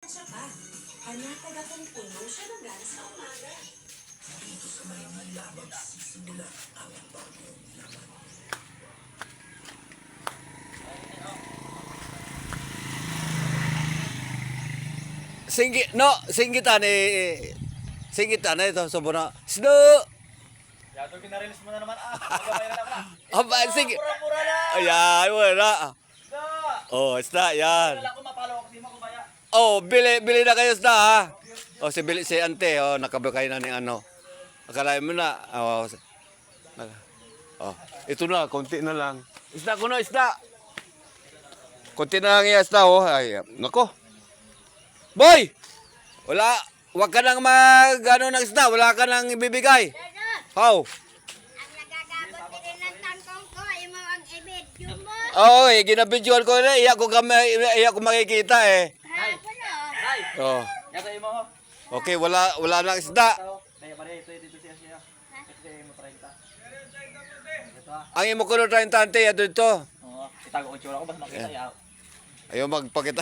siya pa. Panatag akong puno siya ng gana sa umaga. Singgitan ito, sobra. Sino? Yato kinarelease mo na naman. Magabayaran ako na. Aba, sige. Mura-mura lang. Ayan, wala. Isda. Oh, isda, yan. Wala ko mapalo ako. Di mo ko baya. Oh, bili na kayo isda, ha? Oh, si ante, oh, nakabakay na ni ano. Akalain mo na. Oh, ito na, konti na lang. Isda ko na, isda. Konti na lang yung isda, oh. Ay, nako. Boy! Wala, wag ka nang ano ng isda, wala ka nang ibibigay. How? Ang nagagabot din ng tangkong ko ay mo ang i-video mo. Oo, ginabidyoan ko na, iyak ko makikita eh. Hapon o. Ay. Oh. Yato mo ho. Okay, wala nang isda. Kaya pare, ito siya. Ito mo 30. Ito ha. Ang imo ko no 30 ante, ato ito. Oo. Itago ko yung tsura ko. Basta makita yaw. Ayaw magpakita.